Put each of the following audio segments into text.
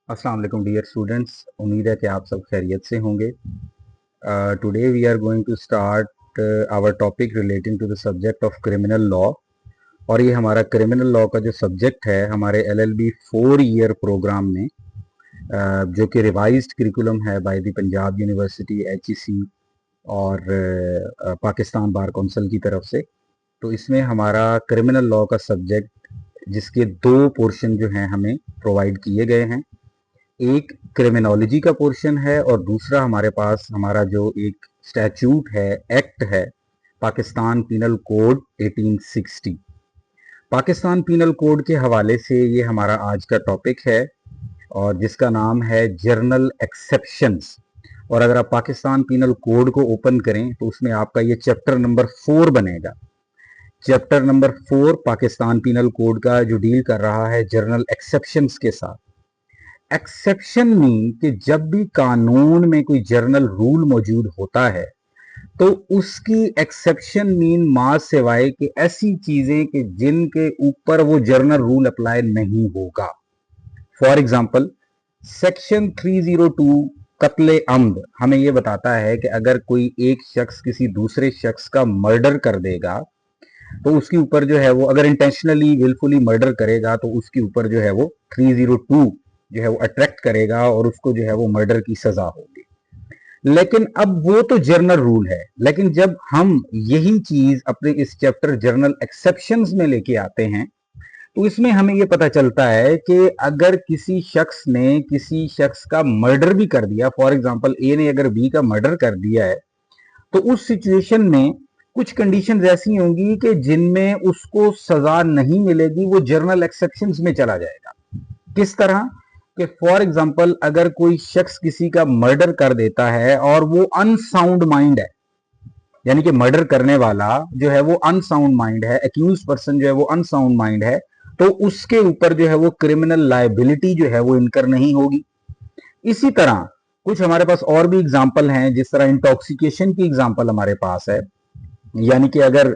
अस्सलाम वालेकुम dear students, उम्मीद है कि आप सब खैरियत से होंगे। Today we are going to start our topic relating to the subject of criminal law. और ये हमारा क्रिमिनल लॉ का जो सब्जेक्ट है हमारे एलएलबी 4 ईयर प्रोग्राम में, जो कि रिवाइज्ड करिकुलम है by the Punjab university HEC और पाकिस्तान बार काउंसिल की तरफ से। तो इसमें हमारा क्रिमिनल लॉ का सब्जेक्ट, जिसके 2 पोर्शन जो हैं हमें प्रोवाइड किए गए हैं। एक क्रिमिनोलॉजी का पोर्शन है और दूसरा हमारे पास हमारा जो एक स्टैच्यूट है, एक्ट है, Pakistan penal code 1860। Pakistan penal code के हवाले से ये हमारा आज का टॉपिक है और जिसका नाम है जर्नल एक्सेप्शंस। और अगर आप पाकिस्तान पीनल कोड को ओपन करें तो उसमें आपका ये चैप्टर नंबर 4 बनेगा। Chapter number 4 Pakistan penal code का जो डील कर रहा है जर्नल एक्सेप्शंस के साथ। एक्सेप्शन मीन कि जब भी कानून में कोई जर्नल रूल मौजूद होता है तो उसकी एक्सेप्शन मीन मा सिवाय कि ऐसी चीजें कि जिनके ऊपर वो जर्नल रूल अप्लाई नहीं होगा। फॉर एग्जाम्पल सेक्शन 302 कत्ले अम्द हमें यह बताता है कि अगर कोई एक शख्स किसी दूसरे शख्स का मर्डर कर देगा तो उसके ऊपर जो है वो, अगर इंटेंशनली विलफुली मर्डर करेगा तो उसके ऊपर जो है वो 302 जो है वो अट्रैक्ट करेगा और उसको जो है वो मर्डर की सजा होगी। लेकिन अब वो तो जर्नल रूल है, लेकिन जब हम यही चीज अपने इस चैप्टर जर्नल एक्सेप्शंस में लेके आते हैं तो इसमें हमें ये पता चलता है कि अगर किसी शख्स ने किसी शख्स का मर्डर भी कर दिया, फॉर एग्जांपल ए ने अगर बी का मर्डर कर दिया है, तो उस सिचुएशन में कुछ कंडीशंस ऐसी होंगी कि जिनमें उसको सजा नहीं मिलेगी, वो जर्नल एक्सेप्शंस में चला जाएगा। किस तरह कि फॉर एग्जांपल अगर कोई शख्स किसी का मर्डर कर देता है और वो अनसाउंड माइंड है, यानी कि मर्डर करने वाला जो है वो अनसाउंड माइंड है, एक्यूज पर्सन जो है वो अनसाउंड माइंड है, तो उसके ऊपर जो है वो क्रिमिनल लायबिलिटी जो है वो इनकर नहीं होगी। इसी तरह कुछ हमारे पास और भी एग्जाम्पल हैं, जिस तरह इंटॉक्सिकेशन की एग्जाम्पल हमारे पास है, यानी कि अगर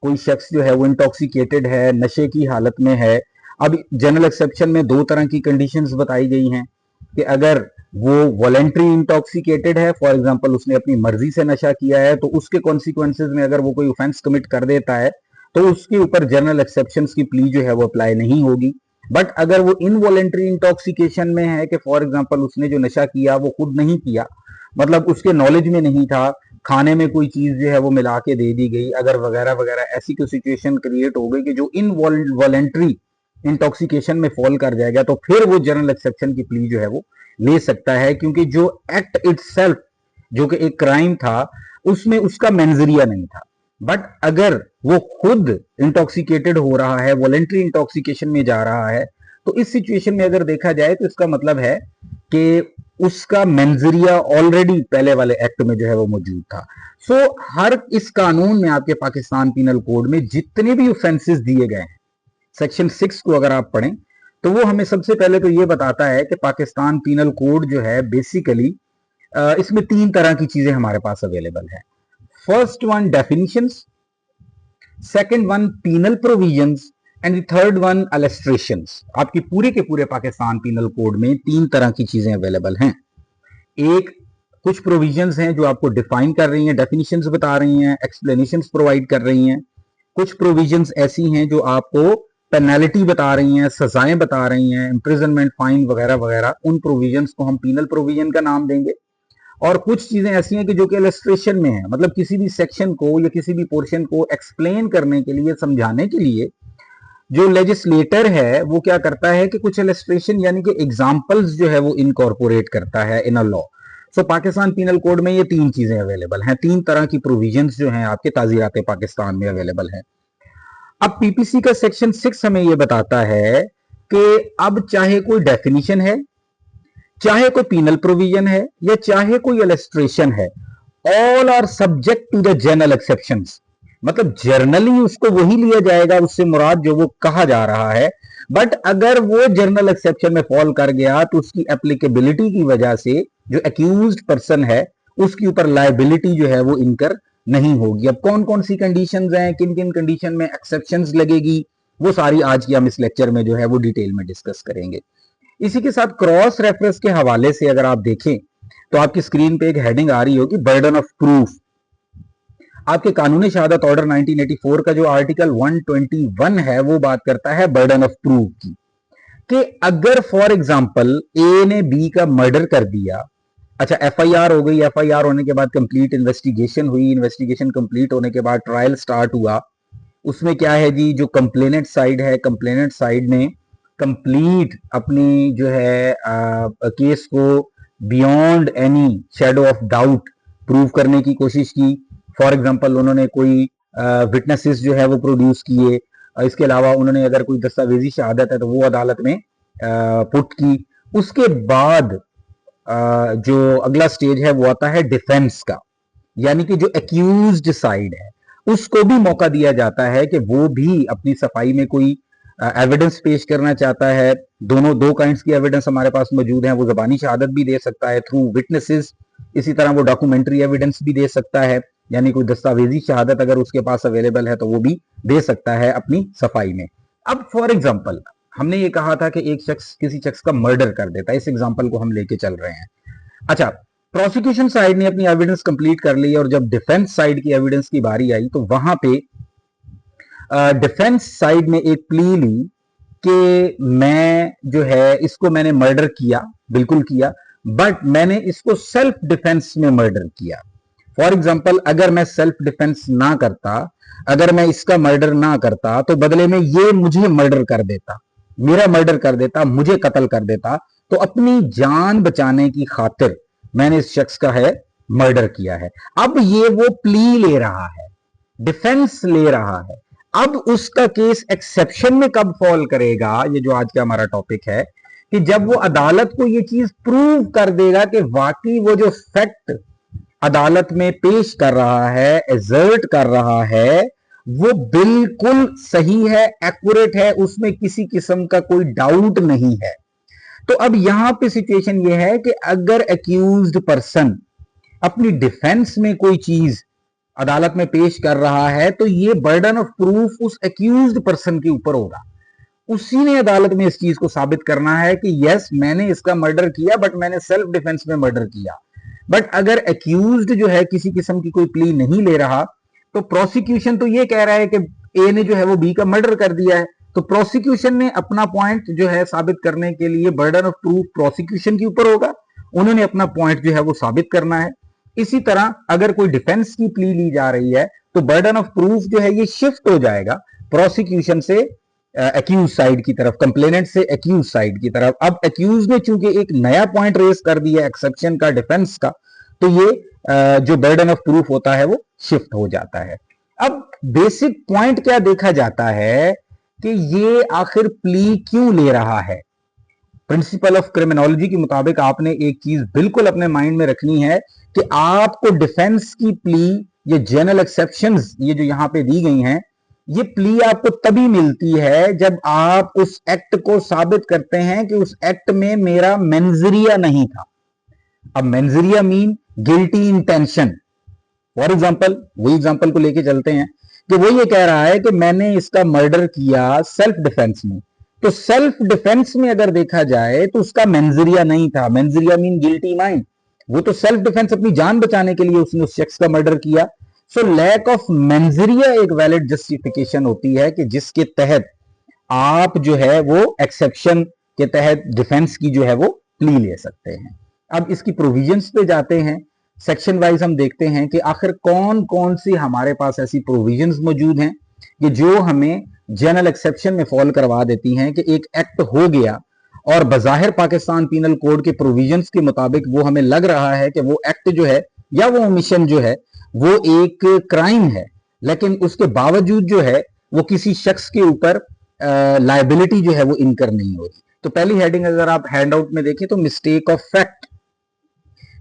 कोई शख्स जो है वो इंटॉक्सिकेटेड है, नशे की हालत में है। अब जनरल एक्सेप्शन में 2 तरह की कंडीशंस बताई गई हैं कि अगर वो वॉलेंट्री इंटॉक्सिकेटेड है, फॉर एग्जांपल उसने अपनी मर्जी से नशा किया है, तो उसके कॉन्सिक्वेंसेज में अगर वो कोई ऑफेंस कमिट कर देता है तो उसके ऊपर जनरल एक्सेप्शंस की प्ली जो है वो अप्लाई नहीं होगी। बट अगर वो इनवॉलेंट्री इंटॉक्सिकेशन में है कि फॉर एग्जांपल उसने जो नशा किया वो खुद नहीं किया, मतलब उसके नॉलेज में नहीं था, खाने में कोई चीज जो है वो मिला के दे दी गई, अगर वगैरह वगैरह ऐसी कोई सिचुएशन क्रिएट हो गई कि जो इनवॉलेंट्री इंटॉक्सिकेशन में फॉल कर जाएगा, तो फिर वो जनरल एक्सेप्शन की प्ली जो है वो ले सकता है, क्योंकि जो एक्ट इटसेल्फ जो कि एक क्राइम था उसमें उसका मेंजरिया नहीं था। बट अगर वो खुद इंटॉक्सिकेटेड हो रहा है, वॉलेंट्री इंटॉक्सिकेशन में जा रहा है, तो इस सिचुएशन में अगर देखा जाए तो इसका मतलब है कि उसका मेंजरिया ऑलरेडी पहले वाले एक्ट में जो है वो मौजूद था। सो हर इस कानून में आपके पाकिस्तान पीनल कोड में जितने भी ऑफेंसेस दिए गए हैं, सेक्शन 6 को अगर आप पढ़ें तो वो हमें सबसे पहले तो ये बताता है कि पाकिस्तान पीनल कोड जो है बेसिकली इसमें 3 तरह की चीजें हमारे पास अवेलेबल है। First one definitions, second one penal provisions and third one illustrations. आपकी पूरे के पूरे पाकिस्तान पीनल कोड में 3 तरह की चीजें अवेलेबल हैं। एक, कुछ प्रोविजंस हैं जो आपको डिफाइन कर रही हैं, डेफिनिशंस बता रही हैं, एक्सप्लेनेशंस प्रोवाइड कर रही हैं। कुछ प्रोविजंस ऐसी हैं जो आपको पेनल्टी बता रही हैं, सजाएं बता रही हैं, इंप्रिजनमेंट, फाइन वगैरह वगैरह। उन प्रोविजंस को हम पीनल प्रोविजन का नाम देंगे। और कुछ चीजें ऐसी हैं कि जो कि इलस्ट्रेशन में है, मतलब किसी भी सेक्शन को या किसी भी पोर्शन को एक्सप्लेन करने के लिए, समझाने के लिए जो लेजिस्लेटर है वो क्या करता है कि कुछ इलस्ट्रेशन यानी कि एग्जांपल्स जो है वो इनकॉर्पोरेट करता है in a law. So Pakistan penal code में ये 3 चीजें अवेलेबल हैं, 3 तरह की प्रोविजंस जो हैं आपके ताजीरात पाकिस्तान में अवेलेबल हैं। अब पीपीसी का सेक्शन 6 हमें यह बताता है कि अब चाहे कोई डेफिनेशन है, चाहे कोई पीनल प्रोविजन है, या चाहे कोई इलस्ट्रेशन है, all are subject to the general exceptions. मतलब जर्नली उसको वही लिया जाएगा, उससे मुराद जो वो कहा जा रहा है। बट अगर वो जर्नल एक्सेप्शन में फॉल कर गया तो उसकी एप्लीकेबिलिटी की वजह से जो एक्यूज्ड पर्सन है उसके ऊपर लायबिलिटी जो है वो इनकर नहीं होगी। अब कौन कौन सी कंडीशंस हैं, किन किन कंडीशन में एक्सेप्शंस लगेगी, वो सारी आज की हम इस लेक्चर में जो है वो डिटेल में डिस्कस करेंगे। इसी के साथ क्रॉस रेफरेंस के हवाले से अगर आप देखें तो आपकी स्क्रीन पे एक हेडिंग आ रही होगी, बर्डन ऑफ प्रूफ। आपके कानूनी शहादत ऑर्डर 1984 का जो आर्टिकल 121 है वो बात करता है बर्डन ऑफ प्रूफ की, कि अगर फॉर एग्जांपल ए ने बी का मर्डर कर दिया, अच्छा एफआईआर हो गई, एफआईआर होने के बाद कंप्लीट इन्वेस्टिगेशन हुई, इन्वेस्टिगेशन कंप्लीट होने के बाद ट्रायल स्टार्ट हुआ, उसमें क्या है जी, जो कंप्लेनेंट साइड है, कंप्लेनेंट साइड ने कंप्लीट अपनी जो है केस को beyond any shadow of doubt prove करने की कोशिश की। फॉर एग्जांपल उन्होंने कोई विटनेसेस जो है वो प्रोड्यूस किए, इसके अलावा उन्होंने अगर कोई दस्तावेजी शहादत है तो वो अदालत में पुट की। उसके बाद जो अगला स्टेज है वो आता है डिफेंस का, यानी कि जो एक्यूज्ड साइड है उसको भी मौका दिया जाता है कि वो भी अपनी सफाई में कोई एविडेंस पेश करना चाहता है। दो काइंड्स की एविडेंस हमारे पास मौजूद है, वो ज़बानी शहादत भी दे सकता है थ्रू विटनेसेस, इसी तरह वो डॉक्यूमेंट्री एविडेंस भी दे सकता है, यानी कोई दस्तावेजी शहादत अगर उसके पास अवेलेबल है तो वो भी दे सकता है अपनी सफाई में। अब फॉर एग्जाम्पल हमने ये कहा था कि एक शख्स किसी शख्स का मर्डर कर देता है, इस एग्जाम्पल को हम लेके चल रहे हैं। अच्छा, प्रोसिक्यूशन साइड ने अपनी एविडेंस कंप्लीट कर ली और जब डिफेंस साइड की एविडेंस की बारी आई तो वहां पे डिफेंस साइड ने एक प्ली ली कि मैं जो है इसको मैंने मर्डर किया, बिल्कुल किया, बट मैंने इसको सेल्फ डिफेंस में मर्डर किया। फॉर एग्जाम्पल अगर मैं सेल्फ डिफेंस ना करता, अगर मैं इसका मर्डर ना करता तो बदले में ये मुझे मर्डर कर देता, मेरा मर्डर कर देता, मुझे कत्ल कर देता, तो अपनी जान बचाने की खातिर मैंने इस शख्स का है मर्डर किया है। अब ये वो प्ली ले रहा है, डिफेंस ले रहा है। अब उसका केस एक्सेप्शन में कब फॉल करेगा, ये जो आज का हमारा टॉपिक है, कि जब वो अदालत को ये चीज प्रूव कर देगा कि वाकई वो जो फैक्ट अदालत में पेश कर रहा है, एजर्ट कर रहा है, वो बिल्कुल सही है, एक्यूरेट है, उसमें किसी किस्म का कोई डाउट नहीं है। तो अब यहां पे सिचुएशन ये है कि अगर एक्यूज्ड पर्सन अपनी डिफेंस में कोई चीज अदालत में पेश कर रहा है तो ये बर्डन ऑफ प्रूफ उस एक्यूज्ड पर्सन के ऊपर होगा। उसी ने अदालत में इस चीज को साबित करना है कि यस मैंने इसका मर्डर किया, बट मैंने सेल्फ डिफेंस में मर्डर किया। बट अगर एक्यूज्ड जो है किसी किस्म की कोई प्ली नहीं ले रहा तो प्रोसिक्यूशन तो ये कह रहा है कि ए ने जो है वो बी का मर्डर कर दिया है, तो प्रोसिक्यूशन ने अपना पॉइंट जो है साबित करने के लिए बर्डन ऑफ प्रूफ प्रोसिक्यूशन के ऊपर होगा, उन्होंने अपना पॉइंट जो है वो साबित करना है। इसी तरह अगर कोई डिफेंस की प्ली ली जा रही है तो बर्डन ऑफ प्रूफ जो है ये शिफ्ट हो जाएगा प्रोसिक्यूशन से एक्यूज साइड की तरफ, कंप्लेनेंट से एक्यूज साइड की तरफ। अब एक्यूज ने चूंकि एक नया पॉइंट रेस कर दिया एक्सेप्शन का, डिफेंस का, तो ये जो बर्डन ऑफ प्रूफ होता है वो शिफ्ट हो जाता है। अब बेसिक पॉइंट क्या देखा जाता है कि ये आखिर प्ली क्यों ले रहा है। प्रिंसिपल ऑफ क्रिमिनोलॉजी के मुताबिक आपने एक चीज बिल्कुल अपने माइंड में रखनी है कि आपको डिफेंस की प्ली, ये जनरल एक्सेप्शंस ये जो यहां पे दी गई हैं, ये प्ली आपको तभी मिलती है जब आप उस एक्ट को साबित करते हैं कि उस एक्ट में मेरा मेंजरिया नहीं था। अब मेंजरिया mean guilty intention. For example वही एग्जाम्पल को लेके चलते हैं कि वो ये कह रहा है कि मैंने इसका मर्डर किया सेल्फ डिफेंस में, तो सेल्फ डिफेंस में अगर देखा जाए तो उसका मेंजरिया नहीं था। मेंजरिया मीन गिल्टी माइंड, वो तो सेल्फ डिफेंस अपनी जान बचाने के लिए उसने उस शख्स का मर्डर किया। सो लैक ऑफ मेंजरिया एक वैलिड जस्टिफिकेशन होती है कि जिसके तहत आप जो है वो एक्सेप्शन के तहत डिफेंस की जो है वो प्ली ले सकते हैं। अब इसकी प्रोविजंस पे जाते हैं, सेक्शन वाइज हम देखते हैं कि आखिर कौन कौन सी हमारे पास ऐसी प्रोविजंस मौजूद हैं कि जो हमें जनरल एक्सेप्शन में फॉल करवा देती हैं कि एक एक्ट हो गया और बज़ाहिर पाकिस्तान पीनल कोड के प्रोविजंस के मुताबिक वो हमें लग रहा है कि वो एक्ट जो है या वो ओमिशन जो है वो एक क्राइम है, लेकिन उसके बावजूद जो है वो किसी शख्स के ऊपर लायबिलिटी जो है वो इनकर नहीं हो रही। तो पहली हेडिंग अगर आप हैंड आउट में देखें तो मिस्टेक ऑफ फैक्ट,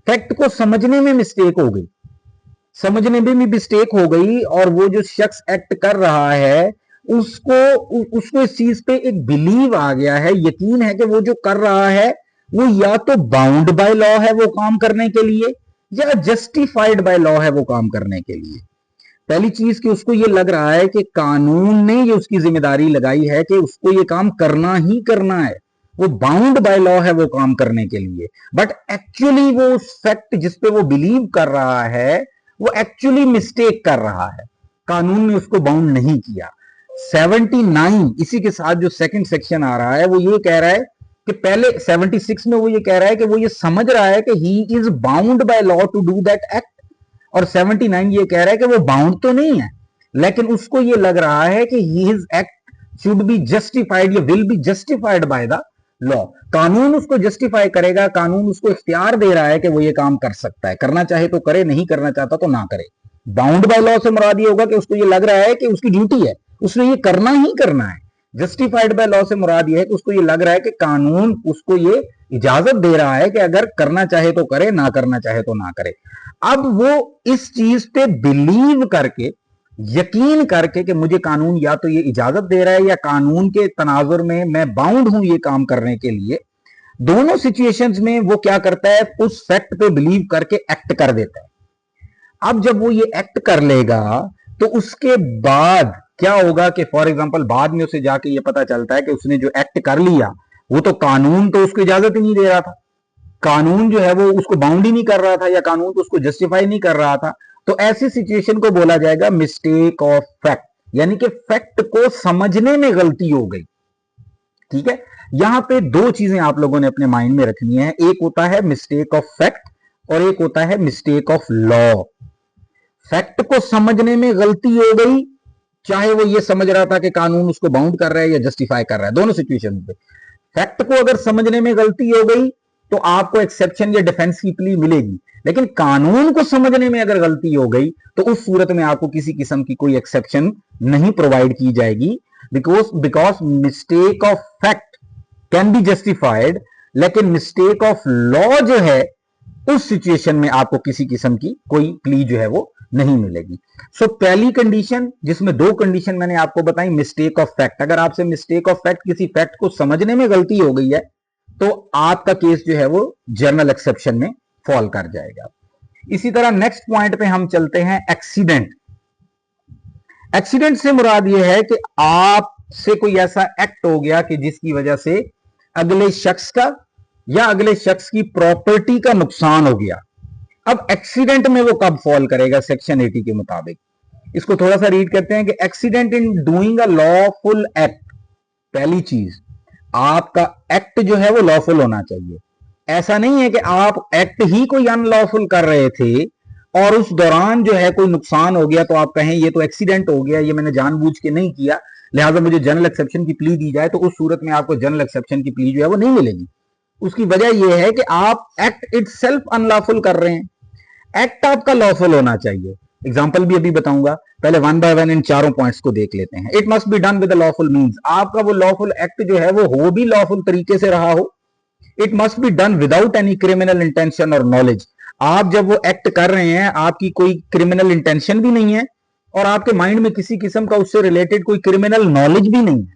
फैक्ट को समझने में मिस्टेक हो गई, समझने में भी मिस्टेक हो गई, और वो जो शख्स एक्ट कर रहा है उसको इस चीज पे एक बिलीव आ गया है, यकीन है कि वो जो कर रहा है वो या तो बाउंड बाय लॉ है वो काम करने के लिए, या जस्टिफाइड बाय लॉ है वो काम करने के लिए। पहली चीज कि उसको ये लग रहा है कि कानून ने ये उसकी जिम्मेदारी लगाई है कि उसको ये काम करना ही करना है, वो बाउंड बाय लॉ है वो काम करने के लिए, बट एक्चुअली वो उस फैक्ट जिसपे वो बिलीव कर रहा है वो एक्चुअली मिस्टेक कर रहा है, कानून ने उसको बाउंड नहीं किया। 79 इसी के साथ जो सेकंड सेक्शन आ रहा है वो ये कह रहा है कि पहले 76 में वो ये कह रहा है कि वो ये समझ रहा है कि he is bound by law to do that act, और 79 ये कह रहा है कि वो बाउंड तो नहीं है, लेकिन उसको ये लग रहा है कि his act should be justified या will be justified by the law. कानून उसको जस्टिफाई करेगा, कानून उसको इख्तियार दे रहा है कि वो ये काम कर सकता है, करना चाहे तो करे, नहीं करना चाहता तो ना करे। बाउंड बाय लॉ से मुराद ये होगा कि उसको ये लग रहा है कि उसकी ड्यूटी है, उसने ये करना ही करना है। जस्टिफाइड बाय लॉ से मुराद ये है कि उसको ये लग रहा है कि कानून उसको ये इजाजत दे रहा है कि अगर करना चाहे तो करे, ना करना चाहे तो ना करे। अब वो इस चीज पे बिलीव करके, यकीन करके कि मुझे कानून या तो ये इजाजत दे रहा है या कानून के तनाजुर में मैं बाउंड हूं ये काम करने के लिए, दोनों सिचुएशंस में वो क्या करता है, उस फैक्ट पे बिलीव करके एक्ट कर देता है। अब जब वो ये एक्ट कर लेगा तो उसके बाद क्या होगा कि फॉर एग्जांपल बाद में उसे जाके ये पता चलता है कि उसने जो एक्ट कर लिया वो तो कानून तो उसको इजाजत ही नहीं दे रहा था, कानून जो है वो उसको बाउंड ही नहीं कर रहा था, या कानून तो उसको जस्टिफाई नहीं कर रहा था। तो ऐसी सिचुएशन को बोला जाएगा मिस्टेक ऑफ फैक्ट, यानी कि फैक्ट को समझने में गलती हो गई। ठीक है, यहां पे दो चीजें आप लोगों ने अपने माइंड में रखनी है, एक होता है मिस्टेक ऑफ फैक्ट और एक होता है मिस्टेक ऑफ लॉ। फैक्ट को समझने में गलती हो गई, चाहे वो ये समझ रहा था कि कानून उसको बाउंड कर रहा है या जस्टिफाई कर रहा है, दोनों सिचुएशन पे फैक्ट को अगर समझने में गलती हो गई तो आपको एक्सेप्शन या डिफेंस की प्ली मिलेगी, लेकिन कानून को समझने में अगर गलती हो गई तो उस सूरत में आपको किसी किस्म की कोई एक्सेप्शन नहीं प्रोवाइड की जाएगी, because mistake of fact can be justified, लेकिन मिस्टेक ऑफ लॉ जो है उस सिचुएशन में आपको किसी किस्म की कोई प्ली जो है वो नहीं मिलेगी। सो पहली कंडीशन, जिसमें दो कंडीशन मैंने आपको बताई, मिस्टेक ऑफ फैक्ट, अगर आपसे मिस्टेक ऑफ फैक्ट किसी फैक्ट को समझने में गलती हो गई है तो आपका केस जो है वो जर्नल एक्सेप्शन में फॉल कर जाएगा। इसी तरह नेक्स्ट पॉइंट पे हम चलते हैं, एक्सीडेंट। एक्सीडेंट से मुराद यह है कि आपसे कोई ऐसा एक्ट हो गया कि जिसकी वजह से अगले शख्स का या अगले शख्स की प्रॉपर्टी का नुकसान हो गया। अब एक्सीडेंट में वो कब फॉल करेगा सेक्शन 80 के मुताबिक, इसको थोड़ा सा रीड करते हैं कि accident in doing a lawful act, पहली चीज आपका एक्ट जो है वो लॉफुल होना चाहिए। ऐसा नहीं है कि आप एक्ट ही कोई अनलॉफुल कर रहे थे और उस दौरान जो है कोई नुकसान हो गया तो आप कहें ये तो एक्सीडेंट हो गया, ये मैंने जानबूझ के नहीं किया, लिहाजा मुझे जनरल एक्सेप्शन की प्ली दी जाए, तो उस सूरत में आपको जनरल एक्सेप्शन की प्ली जो है वो नहीं मिलेगी। उसकी वजह यह है कि आप एक्ट इटसेल्फ अनलॉफुल कर रहे हैं, एक्ट आपका लॉफुल होना चाहिए। एग्जाम्पल भी अभी बताऊंगा, पहले वन बाय वन इन चारों पॉइंट्स को देख लेते हैं। It must be done with lawful means, आपका वो लॉफुल एक्ट जो है वो हो भी लॉफुल तरीके से रहा हो। It must be done without any criminal intention और नॉलेज, आप जब वो एक्ट कर रहे हैं आपकी कोई क्रिमिनल इंटेंशन भी नहीं है और आपके माइंड में किसी किस्म का उससे रिलेटेड कोई क्रिमिनल नॉलेज भी नहीं है,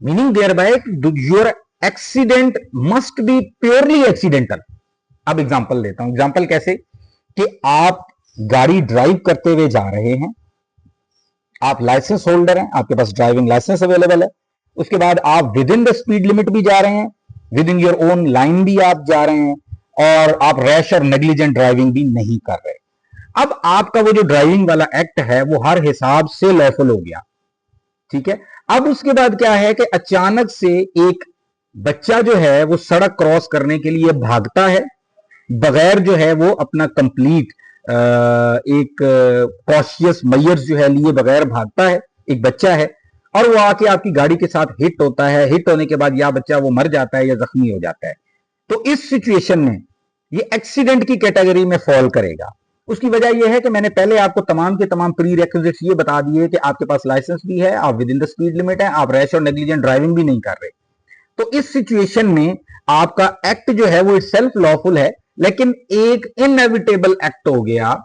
meaning thereby your accident must be purely accidental. अब एग्जांपल देता हूं, एग्जांपल कैसे कि आप गाड़ी ड्राइव करते हुए जा रहे हैं, आप लाइसेंस होल्डर हैं, आपके पास ड्राइविंग लाइसेंस अवेलेबल है, उसके बाद आप with in the speed limit भी जा रहे हैं, with in your own line भी आप जा रहे हैं, और आप रैश और नेग्लिजेंट ड्राइविंग भी नहीं कर रहे। अब आपका वो जो ड्राइविंग वाला एक्ट है वो हर हिसाब से लॉफुल हो गया, ठीक है। अब उसके बाद क्या है कि अचानक से एक बच्चा जो है वो सड़क क्रॉस करने के लिए भागता है, बगैर जो है वो अपना कंप्लीट एक कॉशियस मेजर्स जो है लिए बगैर भागता है, एक बच्चा है, और वो आके आपकी गाड़ी के साथ हिट होता है, हिट होने के बाद या बच्चा वो मर जाता है या जख्मी हो जाता है। तो इस सिचुएशन में ये एक्सीडेंट की कैटेगरी में फॉल करेगा। उसकी वजह यह है कि मैंने पहले आपको तमाम के तमाम प्री रिक्विजिट्स ये बता दिए कि आपके पास लाइसेंस भी है, आप with in the speed limit है, आप रैश और नेग्लिजेंट ड्राइविंग भी नहीं कर रहे। तो इस सिचुएशन में आपका एक्ट जो है वो इटसेल्फ लॉफुल है, लेकिन एक इनएविटेबल एक्ट हो गया,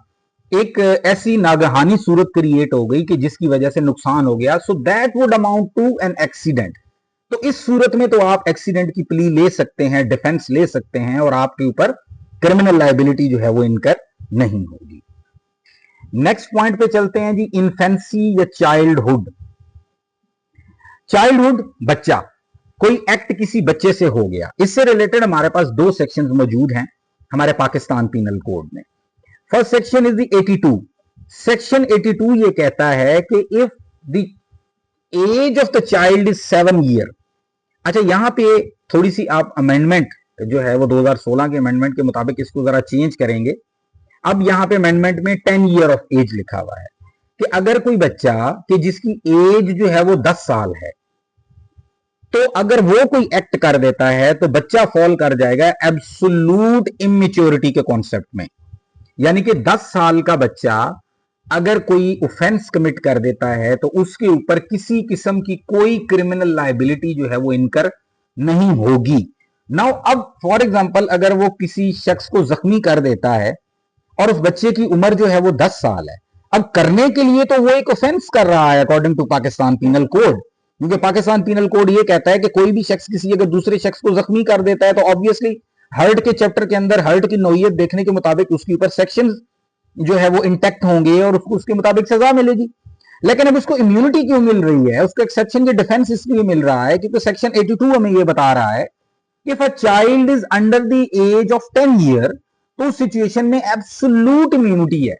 एक ऐसी नागहानी सूरत क्रिएट हो गई कि जिसकी वजह से नुकसान हो गया, so that would amount to an accident. तो इस सूरत में तो आप एक्सीडेंट की प्ली ले सकते हैं, डिफेंस ले सकते हैं, और आपके ऊपर क्रिमिनल लायबिलिटी जो है वो इनकर नहीं होगी। नेक्स्ट पॉइंट पे चलते हैं जी, इन्फेंसी या चाइल्डहुड। चाइल्डहुड बच्चा, कोई एक्ट किसी बच्चे से हो गया, इससे रिलेटेड हमारे पास दो सेक्शंस मौजूद हैं हमारे पाकिस्तान पीनल कोड में। First section is the 82। Section 82 ये कहता है कि if the age of the child is 7 year. अच्छा, यहां पे थोड़ी सी आप अमेंडमेंट जो है वो 2016 के अमेंडमेंट के मुताबिक इसको जरा चेंज करेंगे। अब यहां पे अमेंडमेंट में 10 ईयर ऑफ एज लिखा हुआ है कि अगर कोई बच्चा कि जिसकी एज जो है वो 10 साल है, तो अगर वो कोई एक्ट कर देता है तो बच्चा फॉल कर जाएगा एब्सोल्यूट इमेच्योरिटी के कॉन्सेप्ट में। यानी कि 10 साल का बच्चा अगर कोई ऑफेंस कमिट कर देता है तो उसके ऊपर किसी किस्म की कोई क्रिमिनल लायबिलिटी जो है वो इनकर नहीं होगी। नाउ अब फॉर एग्जांपल अगर वो किसी शख्स को जख्मी कर देता है और उस बच्चे की उम्र जो है वो 10 साल है, अब करने के लिए तो वो एक ऑफेंस कर रहा है according to Pakistan penal code, क्योंकि पाकिस्तान पीनल कोड ये कहता है कि कोई भी शख्स किसी अगर दूसरे शख्स को जख्मी कर देता है तो ऑब्वियसली हर्ट के चैप्टर के अंदर हर्ट की नौयत देखने के मुताबिक उसके ऊपर सेक्शन जो है वो इंटैक्ट होंगे और उसको उसके मुताबिक सजा मिलेगी। लेकिन अब उसको इम्यूनिटी क्यों मिल रही है, उसको एक्सेप्शन के डिफेंस इसलिए मिल रहा है क्योंकि सेक्शन 82 हमें ये बता रहा है कि if a child is under the age of 10 year तो उस सिचुएशन में एब्सोल्यूट इम्यूनिटी है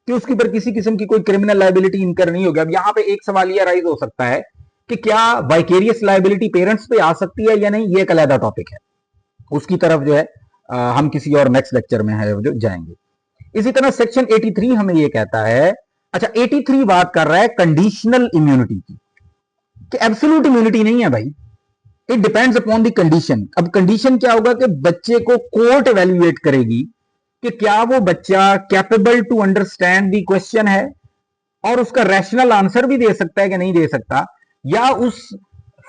कि उसके ऊपर किसी किस्म की कोई क्रिमिनल लायबिलिटी इनकर नहीं होगी। अब यहां पे एक सवाल यह राइज हो सकता है कि क्या वाइकेरियस लायबिलिटी पेरेंट्स पे आ सकती है या नहीं, ये एक अलग टॉपिक है, उसकी तरफ जो है हम किसी और नेक्स्ट लेक्चर में है जो जाएंगे। इसी तरह सेक्शन 83 हमें ये कहता है, अच्छा 83 बात कर रहा है कंडीशनल इम्यूनिटी की, कि एब्सोल्यूट इम्यूनिटी नहीं है भाई, it depends upon the condition. अब कंडीशन क्या होगा कि बच्चे को कोर्ट एवेल्युएट करेगी कि क्या वो बच्चा capable to understand the question है और उसका रैशनल आंसर भी दे सकता है कि नहीं दे सकता, या उस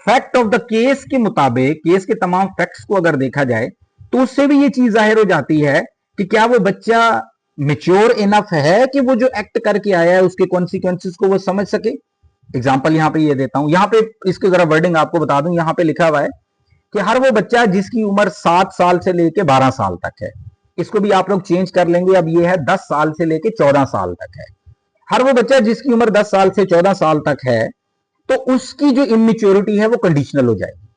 फैक्ट ऑफ द केस के मुताबिक केस के तमाम फैक्ट्स को अगर देखा जाए तो उससे भी ये चीज जाहिर हो जाती है कि क्या वो बच्चा मेच्योर इनफ है कि वो जो एक्ट करके आया है उसके कॉन्सिक्वेंसेस को वो समझ सके। एग्जांपल यहां पे ये देता हूं, यहां पे इसके जरा वर्डिंग आपको बता दूं, यहां पे लिखा हुआ है कि हर वो बच्चा जिसकी उम्र 7 साल से लेके 12 साल तक है, इसको भी आप लोग चेंज कर लेंगे, अब ये है 10 साल से लेके 14 साल तक है। हर वो बच्चा जिसकी उम्र 10 साल से 14 साल तक है तो उसकी जो इमेच्योरिटी है वो कंडीशनल हो जाएगी।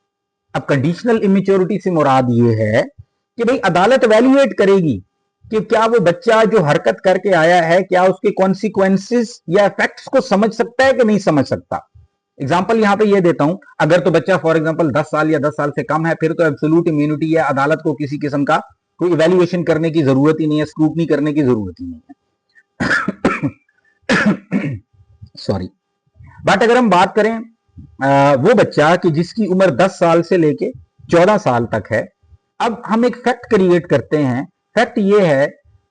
अब कंडीशनल इमेच्योरिटी से मुराद ये है कि भाई अदालत एवेल्युएट करेगी कि क्या वो बच्चा जो हरकत करके आया है क्या उसके कॉन्सिक्वेंसेस या इफेक्ट्स को समझ सकता है कि नहीं समझ सकता। एग्जांपल यहां पे ये देता हूं, अगर तो बच्चा फॉर एग्जांपल 10 साल या 10 साल से कम है फिर तो एब्सोल्यूट इम्यूनिटी है, अदालत को किसी किस्म का कोई इवेल्युएशन करने की जरूरत ही नहीं है, स्क्रूटनी करने की जरूरत ही नहीं है। सॉरी। बट अगर हम बात करें वो बच्चा कि जिसकी उम्र 10 साल से लेके 14 साल तक है, अब हम एक फैक्ट क्रिएट करते हैं। फैक्ट ये है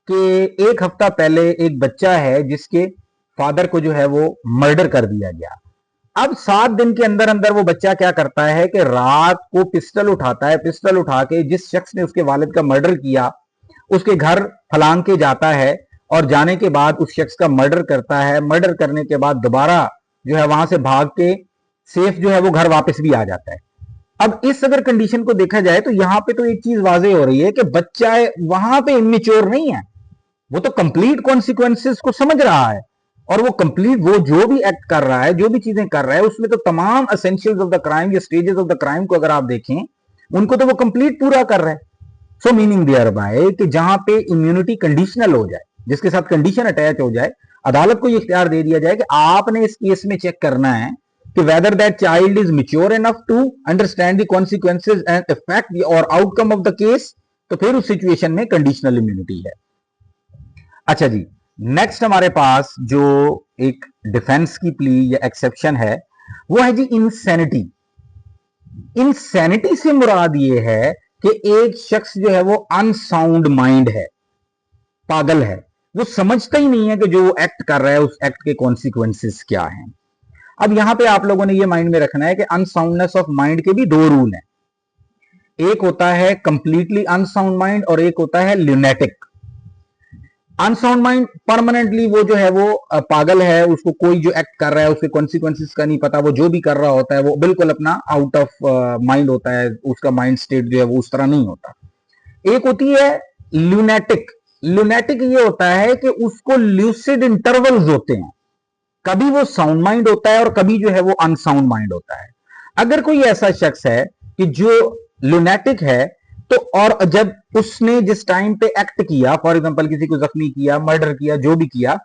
कि एक हफ्ता पहले एक बच्चा है जिसके फादर को जो है वो मर्डर कर दिया गया। अब 7 दिन के अंदर अंदर वो बच्चा क्या करता है कि रात को पिस्टल उठाता है, पिस्टल उठा के जिस शख्स ने उसके वालिद का मर्डर किया उसके घर फलांग के जाता है और जाने के बाद उस शख्स का मर्डर करता है। मर्डर करने के बाद दोबारा जो है वहां से भाग के सेफ जो है वो घर वापस भी आ जाता है। अब इस अगर कंडीशन को देखा जाए तो यहां पे तो एक चीज वाजे हो रही है कि बच्चा वहां पे इमेच्योर नहीं है, वो तो कंप्लीट कॉन्सिक्वेंसेस को समझ रहा है और वो कंप्लीट वो जो भी एक्ट कर रहा है जो भी चीजें कर रहा है उसमें तो तमाम एसेंशियल्स ऑफ द क्राइम या स्टेजेस ऑफ द क्राइम को अगर आप देखें उनको तो वो कंप्लीट पूरा कर रहा है। सो मीनिंग देयर बाय कि जहां पे इम्यूनिटी कंडीशनल हो जाए, जिसके साथ कंडीशन अटैच हो जाए, अदालत को ये इख्तियार दे दिया जाए कि आपने इस केस में चेक करना है कि whether that child is mature enough to understand the consequences and effect और आउटकम ऑफ द केस, तो फिर उस सिचुएशन में कंडीशनल इम्यूनिटी है। अच्छा जी, नेक्स्ट हमारे पास जो एक डिफेंस की प्ली या एक्सेप्शन है वो है जी इंसैनिटी। इंसैनिटी से मुराद ये है कि एक शख्स जो है वो अनसाउंड माइंड है, पागल है, वो समझता ही नहीं है कि जो वो एक्ट कर रहा है उस एक्ट के कॉन्सिक्वेंसेस क्या हैं। अब यहां पे आप लोगों ने ये माइंड में रखना है कि अनसाउंडनेस ऑफ माइंड के भी 2 रूल हैं, एक होता है कंप्लीटली अनसाउंड माइंड और एक होता है ल्यूनेटिक। अनसाउंड माइंड परमानेंटली वो जो है वो पागल है, उसको कोई जो एक्ट कर रहा है उसके कॉन्सिक्वेंसेस का नहीं पता, वो जो भी कर रहा होता है वो बिल्कुल अपना आउट ऑफ माइंड होता है, उसका माइंड स्टेट जो है वो उस तरह नहीं होता। एक होती है ल्यूनेटिक। ल्यूनेटिक ये होता है कि उसको ल्यूसिड इंटरवल्स होते हैं, कभी वो साउंड माइंड होता है और कभी जो है वो अनसाउंड माइंड होता है। अगर कोई ऐसा शख्स है कि जो लुनेटिक है, तो और जब उसने जिस टाइम पे एक्ट किया, फॉर एग्जांपल किसी को जख्मी किया, मर्डर किया, जो भी किया,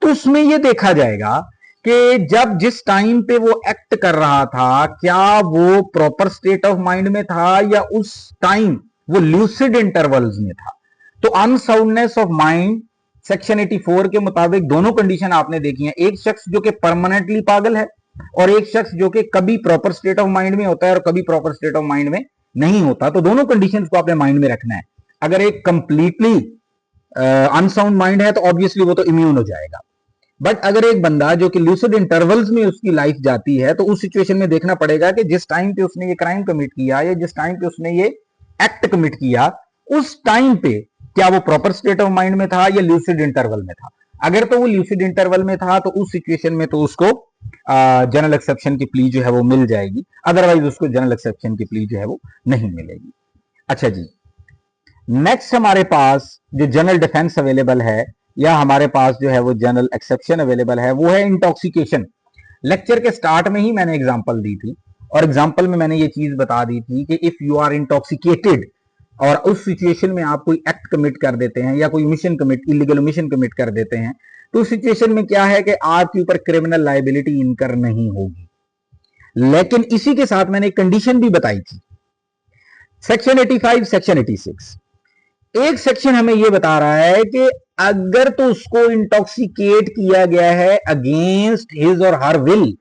तो उसमें यह देखा जाएगा कि जब जिस टाइम पे वो एक्ट कर रहा था, क्या वो प्रॉपर स्टेट ऑफ माइंड में था या उस टाइम वो ल्यूसिड इंटरवल्स में था। तो अनसाउंडनेस ऑफ माइंड सेक्शन 84 के मुताबिक दोनों कंडीशन आपने देखी है, एक शख्स जो कि परमानेंटली पागल है और एक शख्स जो कि कभी प्रॉपर स्टेट ऑफ माइंड में होता है और कभी प्रॉपर स्टेट ऑफ माइंड में नहीं होता। तो दोनों कंडीशंस को आपने माइंड में रखना है। अगर एक कंप्लीटली अनसाउंड माइंड है तो ऑब्वियसली वो तो इम्यून हो जाएगा, बट अगर एक बंदा जो कि ल्यूसिड इंटरवल्स में उसकी लाइफ जाती है, तो उस सिचुएशन में देखना पड़ेगा कि जिस टाइम पे उसने ये क्राइम कमिट किया या जिस टाइम पे उसने ये एक्ट कमिट किया, उस टाइम पे क्या वो प्रॉपर स्टेट ऑफ माइंड में था या ल्यूसिड इंटरवल में था। अगर तो वो ल्यूसिड इंटरवल में था तो उस सिचुएशन में तो उसको जनरल एक्सेप्शन की प्ली जो है वो मिल जाएगी, अदरवाइज उसको जनरल एक्सेप्शन की प्ली जो है वो नहीं मिलेगी। अच्छा जी, नेक्स्ट हमारे पास जो जनरल डिफेंस अवेलेबल है या हमारे पास जो है वो जनरल एक्सेप्शन अवेलेबल है, वो है इंटॉक्सिकेशन। लेक्चर के स्टार्ट में ही मैंने एग्जांपल दी थी और एग्जांपल में मैंने ये चीज बता दी थी कि इफ यू आर इंटॉक्सिकेटेड और उस सिचुएशन में आप कोई एक्ट कमिट कर देते हैं या कोई mission commit, illegal mission commit कर देते हैं, तो उस सिचुएशन में क्या है कि आपके ऊपर क्रिमिनल लायबिलिटी इनकर नहीं होगी। लेकिन इसी के साथ मैंने एक कंडीशन भी बताई थी, सेक्शन 85, सेक्शन 86। एक सेक्शन हमें यह बता रहा है कि अगर तो उसको इंटॉक्सिकेट किया गया है अगेंस्ट हिज और हर विल,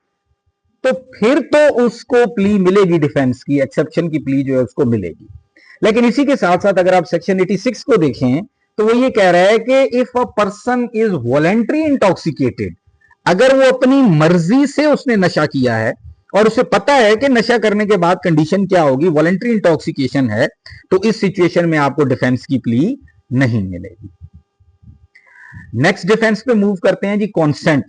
तो फिर तो उसको प्ली मिलेगी, डिफेंस की एक्सेप्शन की प्ली जो है उसको मिलेगी। लेकिन इसी के साथ साथ अगर आप सेक्शन 86 को देखें तो वो ये कह रहा है कि if a person is voluntary intoxicated, अगर वो अपनी मर्जी से उसने नशा किया है और उसे पता है कि नशा करने के बाद कंडीशन क्या होगी, वॉलंटरी इंटॉक्सिकेशन है, तो इस सिचुएशन में आपको डिफेंस की प्ली नहीं मिलेगी। नेक्स्ट डिफेंस पे मूव करते हैं जी, कॉन्सेंट।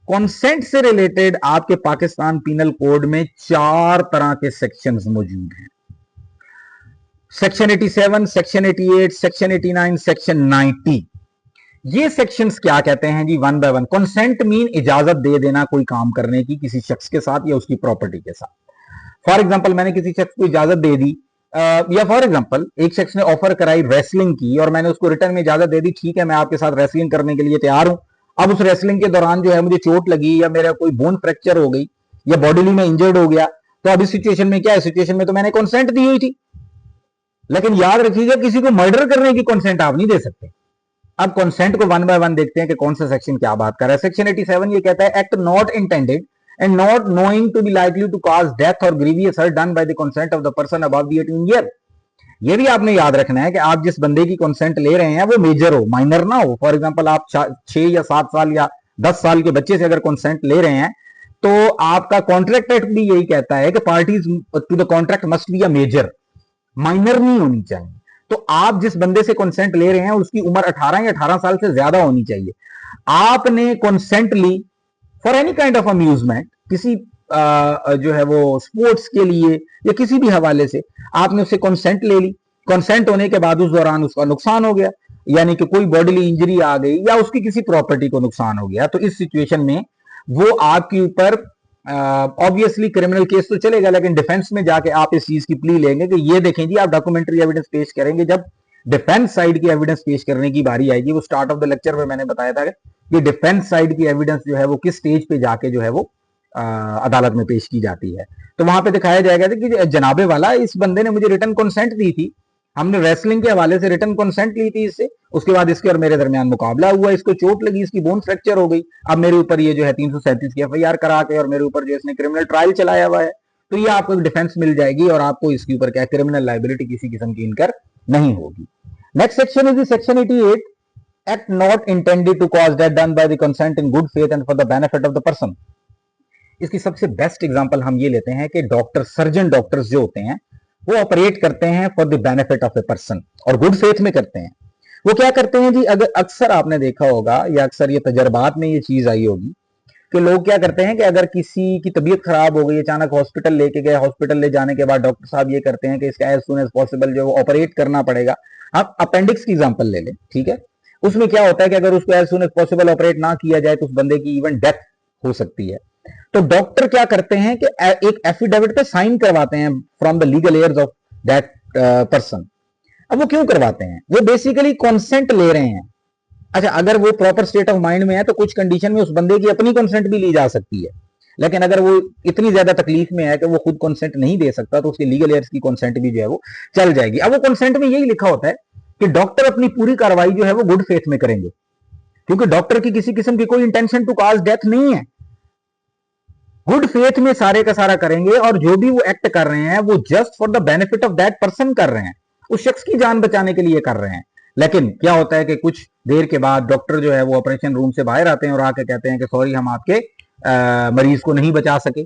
कॉन्सेंट से रिलेटेड आपके पाकिस्तान पीनल कोड में 4 तरह के सेक्शंस मौजूद हैं। Section 87, section 88, section 89, section 90। ये सेक्शंस क्या कहते हैं जी, one by one. Consent mean इजाजत दे देना कोई काम करने की किसी शख्स के साथ या उसकी प्रॉपर्टी के साथ। फॉर एग्जांपल मैंने किसी शख्स को इजाजत दे दी, या फॉर एग्जांपल एक शख्स ने ऑफर कराई रेसलिंग की और मैंने उसको रिटर्न में इजाजत दे दी, ठीक है मैं आपके साथ रेसलिंग करने के लिए तैयार हूं। अब उस रेसलिंग के दौरान जो है मुझे चोट लगी या मेरा कोई बोन फ्रैक्चर हो गई या बॉडीली में इंजर्ड हो गया, तो अब इस सिचुएशन में क्या है, सिचुएशन में तो मैंने कंसेंट दी हुई थी। लेकिन याद रखिएगा किसी को मर्डर करने की कंसेंट आप नहीं दे सकते। अब कंसेंट को वन बाय वन देखते हैं कि कौन सा सेक्शन क्या बात कर रहा है। सेक्शन 87 ये कहता है act not intended and not knowing to be likely to cause death और grievous hurt done by the consent of the person above the 18 year. ये भी आपने याद रखना है कि आप जिस बंदे की कंसेंट ले रहे हैं वो मेजर हो, माइनर ना हो। फॉर एग्जांपल आप 6 या 7 साल या 10 साल के बच्चे से अगर कंसेंट ले रहे हैं तो आपका कॉन्ट्रैक्ट एक्ट भी यही कहता है कि parties to the contract must be a major, minor नहीं होनी चाहिए। तो आप जिस बंदे से कंसेंट ले रहे हैं उसकी उम्र 18 या 18 साल से ज्यादा होनी चाहिए। आपने कंसेंट ली for any kind of amusement, किसी जो है वो स्पोर्ट्स के लिए या किसी भी हवाले से आपने उससे कंसेंट ले ली। कंसेंट होने के बाद उस दौरान उसका नुकसान हो गया, यानी कि कोई बॉडीली इंजरी आ गई या उसकी किसी प्रॉपर्टी को नुकसान हो गया, तो इस सिचुएशन में वो आपके ऊपर ऑब्वियसली क्रिमिनल केस तो चलेगा, लेकिन डिफेंस में जाके आप इस चीज की प्ली लेंगे कि ये देखें जी, आप डॉक्यूमेंट्री एविडेंस पेश करेंगे। जब डिफेंस साइड की एविडेंस पेश करने की बारी आएगी, वो स्टार्ट ऑफ द लेक्चर में मैंने बताया था कि डिफेंस साइड की एविडेंस जो है वो किस स्टेज पे जाके जो है वो अदालत में पेश की जाती है। तो वहां पे दिखाया जाएगा कि जनाबे वाला इस बंदे ने मुझे रिटर्न कंसेंट दी थी, हमने रेसलिंग के हवाले से रिटर्न कंसेंट ली थी इससे, उसके बाद इसके और मेरे दरमियान मुकाबला हुआ, इसको चोट लगी, इसकी बोन फ्रैक्चर हो गई, अब मेरे ऊपर ये जो है 337 की एफआईआर करा के और मेरे ऊपर जो इसने क्रिमिनल ट्रायल चलाया हुआ है, तो ये आपको डिफेंस मिल जाएगी और आपको इसके ऊपर क्या क्रिमिनल लायबिलिटी किसी किस्म की इनकर नहीं होगी। Next section is section 88, act not intended to cause death done by the consent in good faith and for the benefit of the person. इसकी सबसे बेस्ट एग्जांपल हम ये लेते हैं कि डॉक्टर, सर्जन डॉक्टर्स जो होते हैं वो ऑपरेट करते हैं for the benefit of a person और गुड फेथ में करते हैं। वो क्या करते हैं जी, अगर अक्सर आपने देखा होगा या अक्सर ये तजर्बात में ये चीज आई होगी कि लोग क्या करते हैं कि अगर किसी की तबीयत खराब हो गई, अचानक हॉस्पिटल लेके गए, हॉस्पिटल ले जाने के बाद डॉक्टर साहब ये करते हैं कि इसका एज सुन एज पॉसिबल जो ऑपरेट करना पड़ेगा। आप अपेंडिक्स की एग्जांपल ले लें, ठीक है, उसमें क्या होता है कि अगर उसको as soon as possible operate ना किया जाए तो उस बंदे की इवन डेथ हो सकती है। तो डॉक्टर क्या करते हैं कि एक एफिडेविट पे साइन करवाते हैं from the legal heirs of that person. अब वो क्यों करवाते हैं? वो बेसिकली कॉन्सेंट ले रहे हैं। अच्छा, अगर वो प्रॉपर स्टेट ऑफ माइंड में है तो कुछ कंडीशन में उस बंदे की अपनी कंसेंट भी ली जा सकती है, लेकिन अगर वो इतनी ज्यादा तकलीफ में है कि वो खुद कंसेंट नहीं दे सकता तो उसके लीगल एयर्स की कंसेंट भी जो है वो चल जाएगी। अब वो कंसेंट में यही लिखा होता है कि डॉक्टर अपनी पूरी कार्रवाई जो है वो गुड फेथ में करेंगे, क्योंकि डॉक्टर की किसी किस्म की कोई इंटेंशन टू कॉज डेथ नहीं है। गुड फेथ में सारे का सारा करेंगे, और जो भी वो एक्ट कर रहे हैं वो just for the benefit of that person कर रहे हैं, उस शख्स की जान बचाने के लिए कर रहे हैं। लेकिन क्या होता है कि कुछ देर के बाद डॉक्टर जो है वो ऑपरेशन रूम से बाहर आते हैं और आके कहते हैं कि सॉरी, हम आपके मरीज को नहीं बचा सके।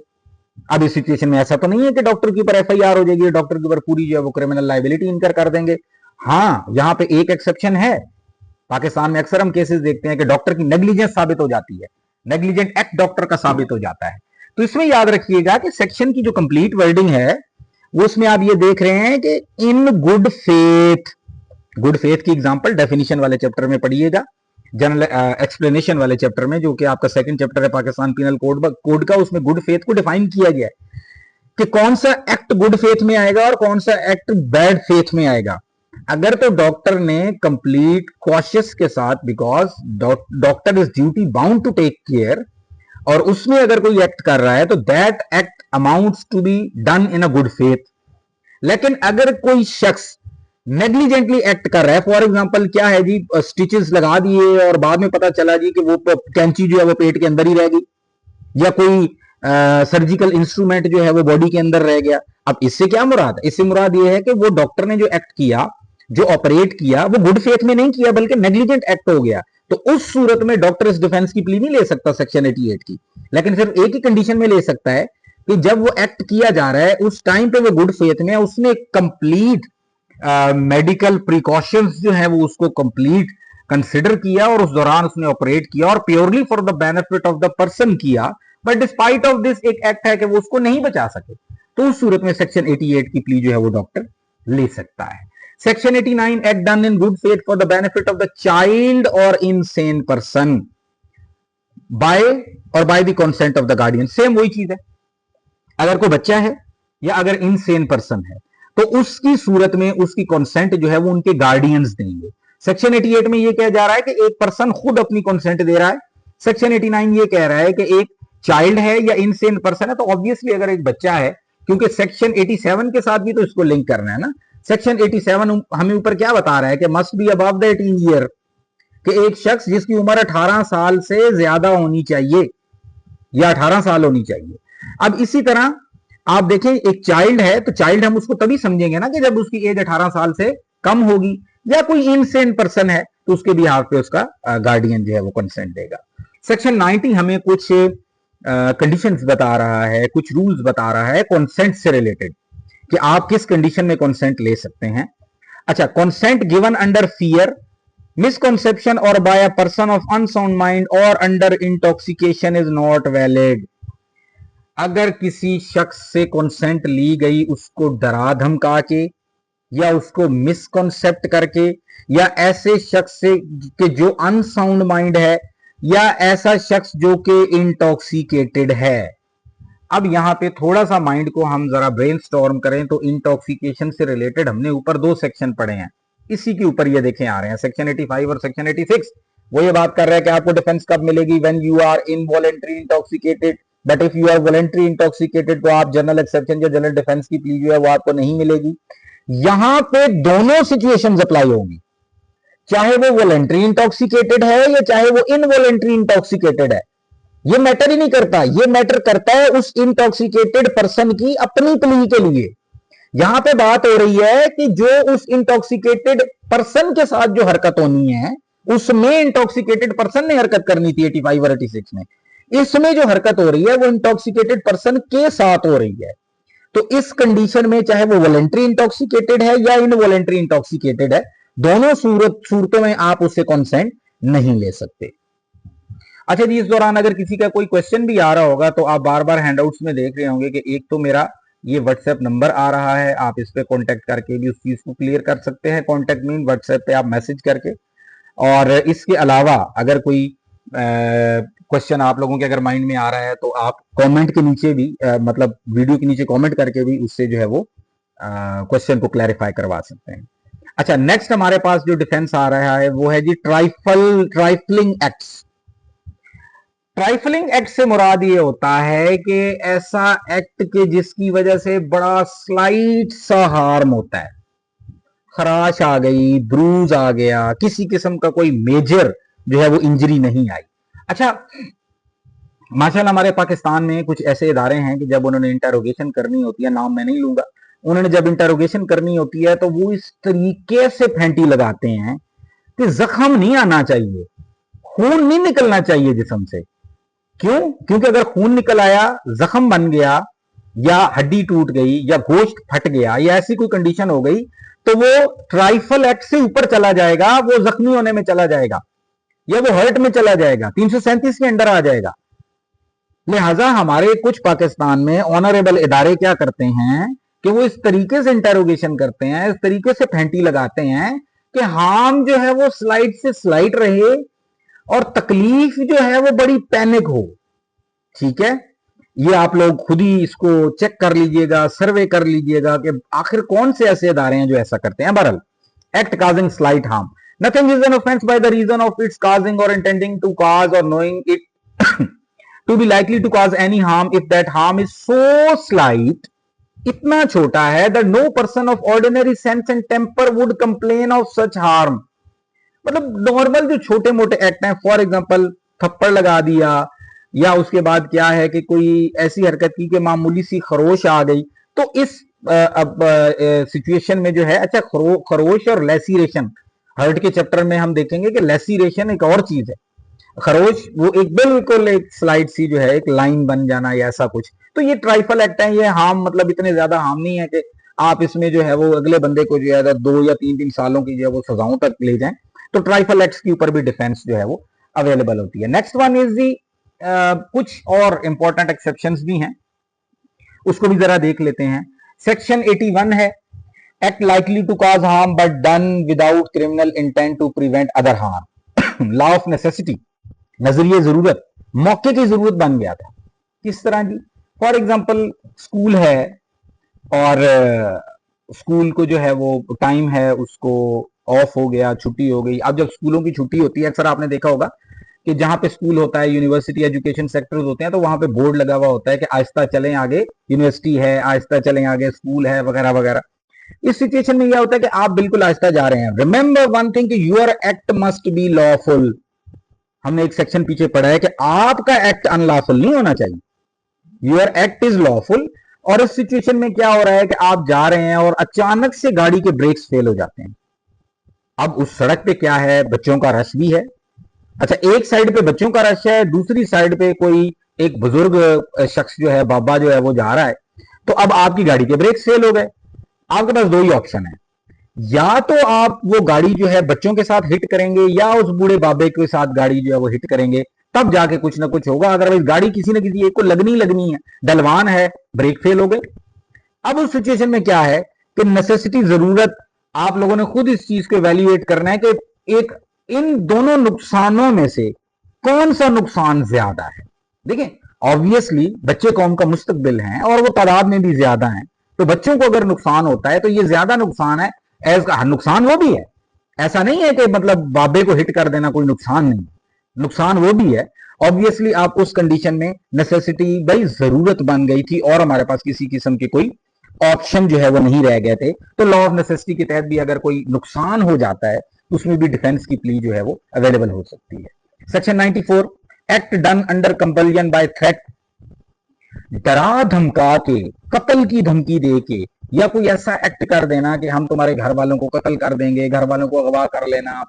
अब इस सिचुएशन में ऐसा तो नहीं है कि डॉक्टर के ऊपर एफआईआर हो जाएगी, डॉक्टर के ऊपर पूरी जो है वो क्रिमिनल लाइबिलिटी इनकर कर देंगे। हाँ, यहां पे एक एक्सेप्शन है। पाकिस्तान में अक्सर हम केसेस देखते हैं कि डॉक्टर की नेग्लिजेंस साबित हो जाती है, नेग्लिजेंट एक्ट डॉक्टर का साबित हो जाता है। तो इसमें याद रखिएगा कि सेक्शन की जो कंप्लीट वर्डिंग है वो उसमें आप ये देख रहे हैं कि इन गुड फेथ, गुड फेथ की एग्जांपल डेफिनेशन वाले चैप्टर में पढ़िएगा, जनरल एक्सप्लेनेशन वाले चैप्टर में, जो कि आपका सेकंड चैप्टर है पाकिस्तान पिनल कोड का, उसमें गुड फेथ को डिफाइन किया गया है कि कौन सा एक्ट गुड फेथ में आएगा और कौन सा एक्ट बैड फेथ में आएगा। अगर तो डॉक्टर ने कंप्लीट कॉशियस के साथ, because doctor is duty bound to take care, और उसमें अगर कोई एक्ट कर रहा है तो that act amounts to be done in a good faith. लेकिन अगर कोई शख्स नेग्लिजेंटली एक्ट कर रहा है, फॉर एग्जांपल क्या है जी, स्टिचेस लगा दिए और बाद में पता चला जी कि वो कैंची जो है वो पेट के अंदर ही रह गई, या कोई सर्जिकल इंस्ट्रूमेंट जो है वो बॉडी के अंदर रह गया। अब इससे क्या मुराद है? इससे मुराद ये है कि वो डॉक्टर ने जो एक्ट किया, जो ऑपरेट किया, वो गुड फेथ में नहीं किया बल्कि नेग्लिजेंट एक्ट हो गया। तो उस सूरत में डॉक्टर इस डिफेंस की प्ली नहीं ले सकता सेक्शन 88 की, लेकिन सिर्फ एक ही कंडीशन में ले सकता है कि जब वो एक्ट किया जा रहा है उस टाइम पे वो गुड फेथ में, उसने कंप्लीट मेडिकल प्रिकॉशंस जो है वो उसको कंप्लीट कंसिडर किया और उस दौरान उसने ऑपरेट किया और purely for the benefit of the person किया, बट डिस्पाइट ऑफ दिस एक एक्ट है कि वो उसको नहीं बचा सके, तो उस सूरत में सेक्शन 88 की प्ली जो है वो डॉक्टर ले सकता है। Section 89, act done in good faith for the benefit of the child और इनसेन पर्सन बाय और bye the consent of the guardian. Same वही चीज है, अगर कोई बच्चा है या अगर इनसेन पर्सन है तो उसकी सूरत में उसकी कंसेंट जो है वो उनके गार्डियंस देंगे। सेक्शन 88 में ये कहा जा रहा है कि एक पर्सन खुद अपनी कंसेंट दे रहा है। सेक्शन 89 ये कह रहा है कि एक चाइल्ड है या इनसेन पर्सन है, तो ऑब्वियसली अगर एक बच्चा है, क्योंकि सेक्शन 87 के साथ भी तो इसको लिंक करना है ना। सेक्शन 87 हमें ऊपर क्या बता रहा है कि must be above the 18 year, कि एक शख्स जिसकी उम्र 18 साल से ज्यादा होनी चाहिए या 18 साल होनी चाहिए। अब इसी तरह आप देखें, एक चाइल्ड है तो चाइल्ड हम उसको तभी समझेंगे ना कि जब उसकी एज 18 साल से कम होगी, या कोई इनसेन पर्सन है तो उसके भी हाथ पे उसका गार्डियन जो है वो कंसेंट देगा। सेक्शन 90 हमें कुछ कंडीशंस बता रहा है, कुछ रूल्स बता रहा है कंसेंट से रिलेटेड, कि आप किस कंडीशन में कंसेंट ले सकते हैं। अच्छा, consent given under fear, misconception और by a person of unsound mind और under intoxication is not valid. अगर किसी शख्स से कंसेंट ली गई उसको डरा धमका के, या उसको मिसकॉन्सेप्ट करके, या ऐसे शख्स से कि जो अनसाउंड माइंड है, या ऐसा शख्स जो कि इंटॉक्सिकेटेड है। अब यहां पे थोड़ा सा माइंड को हम जरा ब्रेनस्टॉर्म करें तो इंटॉक्सिकेशन से रिलेटेड हमने ऊपर 2 सेक्शन पढ़े हैं, इसी के ऊपर ये देखें आ रहे हैं, सेक्शन 85 और सेक्शन 86। वो ये बात कर रहा है कि आपको डिफेंस कब मिलेगी, when you are involuntary intoxicated, but if you are voluntary intoxicated तो आप जनरल एक्सेप्शन या जनरल डिफेंस की प्ली जो है वो आपको नहीं मिलेगी। यहां पे दोनों सिचुएशंस अप्लाई होंगी, चाहे वो वॉलंटरी इंटॉक्सिकेटेड है या चाहे वो इनवॉलंटरी इंटॉक्सिकेटेड है, ये मैटर ही नहीं करता। ये मैटर करता है उस इंटॉक्सिकेटेड पर्सन की अपनी प्ली के लिए। यहां पे बात हो रही है कि जो उस इंटॉक्सिकेटेड पर्सन के साथ जो हरकत होनी है उसमें इंटॉक्सिकेटेड पर्सन ने हरकत करनी थी 85 और 86 में। इसमें जो हरकत हो रही है वो इंटॉक्सिकेटेड पर्सन के साथ हो रही है। तो इस कंडीशन में चाहे वो वॉलंटरी इंटॉक्सिकेटेड है या इनवॉलंटरी इंटॉक्सिकेटेड है, दोनों सूरतों में आप उससे कंसेंट नहीं ले सकते। अच्छा जी, इस दौरान अगर किसी का कोई क्वेश्चन भी आ रहा होगा तो आप बार बार हैंडआउट्स में देख रहे होंगे कि एक तो मेरा ये व्हाट्सएप नंबर आ रहा है, आप इस पे कांटेक्ट करके भी उस चीज को क्लियर कर सकते हैं। कांटेक्ट मीन व्हाट्सएप पे आप मैसेज करके। और इसके अलावा अगर कोई क्वेश्चन आप लोगों के अगर माइंड में आ रहा है तो आप कमेंट के नीचे भी मतलब वीडियो के नीचे कमेंट करके भी उससे जो है वो क्वेश्चन को क्लैरिफाई करवा सकते हैं। अच्छा, नेक्स्ट हमारे पास जो डिफेंस आ रहा है वो है जी ट्राइफलिंग एक्ट्स। ट्राइफलिंग एक्ट से मुराद ये होता है कि ऐसा एक्ट के जिसकी वजह से बड़ा स्लाइट सा हार्म होता है, खराश आ गई, ब्रूज आ गया, किसी किस्म का कोई मेजर जो है वो इंजरी नहीं आई। अच्छा, माशाल्लाह हमारे पाकिस्तान में कुछ ऐसे इदारे हैं कि जब उन्होंने इंटेरोगेशन करनी होती है, नाम मैं नहीं लूंगा, उन्होंने जब इंटेरोगेशन करनी होती है तो वो इस तरीके से फेंटी लगाते हैं कि जख्म नहीं आना चाहिए, खून नहीं निकलना चाहिए जिस्म से। क्यों? क्योंकि अगर खून निकल आया, जख्म बन गया, या हड्डी टूट गई, या गोश्त फट गया, या ऐसी कोई कंडीशन हो गई, तो वो ट्राइफल एक्ट से ऊपर चला जाएगा, वो जख्मी होने में चला जाएगा, या वो हर्ट में चला जाएगा, 337 के अंडर आ जाएगा। लिहाजा हमारे कुछ पाकिस्तान में ऑनरेबल इदारे क्या करते हैं कि वो इस तरीके से इंटेरोगेशन करते हैं, इस तरीके से फेंटी लगाते हैं कि हार्म जो है वो स्लाइड से स्लाइड रहे और तकलीफ जो है वो बड़ी पैनिक हो। ठीक है, ये आप लोग खुद ही इसको चेक कर लीजिएगा, सर्वे कर लीजिएगा कि आखिर कौन से ऐसे इदारे हैं जो ऐसा करते हैं। बहरहाल, act causing slight harm, nothing is an offence by the reason of its causing और इंटेंडिंग टू काज और knowing it to be likely to cause any harm if that harm is so slight, इतना छोटा है that no person of ordinary sense and temper would complain of such harm। मतलब normal जो छोटे मोटे act हैं, for example थप्पड़ लगा दिया, या उसके बाद क्या है कि कोई ऐसी हरकत की कि मामूली सी खरोश आ गई, तो इस सिचुएशन में जो है, अच्छा खरोश और लेसीरेशन, हर्ट के चैप्टर में हम देखेंगे कि लेसीरेशन एक और चीज है, खरोच वो एक बिल्कुल एक स्लाइड सी जो है, एक लाइन बन जाना या ऐसा कुछ। तो ये ट्राइफल एक्ट है, ये हार्म मतलब इतने ज्यादा हार्म नहीं है कि आप इसमें जो है वो अगले बंदे को जो है 2 या 3 सालों की जो है वो सजाओं तक ले जाएं। तो ट्राइफल एक्ट के ऊपर भी डिफेंस जो है वो अवेलेबल होती है। नेक्स्ट वन इज दी कुछ और इंपॉर्टेंट एक्सेप्शंस भी हैं, उसको भी जरा देख लेते हैं। सेक्शन 81 है, act likely to cause harm but done without criminal intent to prevent other harm. Law of necessity, नजरिए जरूरत, मौके की जरूरत बन गया था। किस तरह की? फॉर एग्जाम्पल स्कूल है और स्कूल को जो है वो टाइम है, उसको ऑफ हो गया, छुट्टी हो गई। अब जब स्कूलों की छुट्टी होती है, अक्सर आपने देखा होगा कि जहां पे स्कूल होता है, यूनिवर्सिटी एजुकेशन सेक्टर्स होते हैं, तो वहां पे बोर्ड लगा हुआ होता है कि आहिस्ता चलें आगे, यूनिवर्सिटी है, आहिस्ता चलें आगे, स्कूल है, वगैरह वगैरह। इस सिचुएशन में यह होता है कि आप बिल्कुल आहिस्ता जा रहे हैं। Remember one thing, your act must be lawful. हमने एक सेक्शन पीछे पढ़ा है कि आपका एक्ट अनलॉफुल नहीं होना चाहिए, योर एक्ट इज लॉफुल। और इस सिचुएशन में क्या हो रहा है कि आप जा रहे हैं और अचानक से गाड़ी के ब्रेक्स फेल हो जाते हैं। अब उस सड़क पे क्या है, बच्चों का रश भी है। अच्छा, एक साइड पे बच्चों का रश है, दूसरी साइड पे कोई एक बुजुर्ग शख्स जो है, बाबा जो है वो जा रहा है। तो अब आपकी गाड़ी के ब्रेक्स फेल हो गए। आपके पास दो ही ऑप्शन है, या तो आप वो गाड़ी जो है बच्चों के साथ हिट करेंगे, या उस बूढ़े बाबे के साथ गाड़ी जो है वो हिट करेंगे, तब जाके कुछ ना कुछ होगा। अदरवाइज गाड़ी किसी न किसी एक को लगनी है, डलवान है, ब्रेक फेल हो गए। अब उस सिचुएशन में क्या है कि नेसेसिटी, जरूरत, आप लोगों ने खुद इस चीज को इवैल्यूएट करना है कि एक इन दोनों नुकसानों में से कौन सा नुकसान ज्यादा है। देखिए, ऑब्वियसली बच्चे कौम का मुस्तकबिल हैं और वो तादाद में भी ज्यादा हैं, तो बच्चों को अगर नुकसान होता है तो ये ज्यादा नुकसान है। नुकसान वो भी है, ऐसा नहीं है कि मतलब बाबे को हिट कर देना कोई नुकसान नहीं, नुकसान वो भी है। ऑब्वियसली आप उस कंडीशन में नेसेसिटी, भाई जरूरत बन गई थी और हमारे पास किसी किस्म के कोई ऑप्शन जो है वो नहीं रह गए थे, तो लॉ ऑफ नेसेसिटी के तहत भी अगर कोई नुकसान हो जाता है तो उसमें भी डिफेंस की प्ली जो है वो अवेलेबल हो सकती है। Section 94, act done under compulsion by threat, डरा धमका के, कत्ल की धमकी दे के, या कोई ऐसा एक्ट कर देना कि हम तुम्हारे घर वालों को कत्ल कर देंगे, घर वालों को अगवा कर लेना,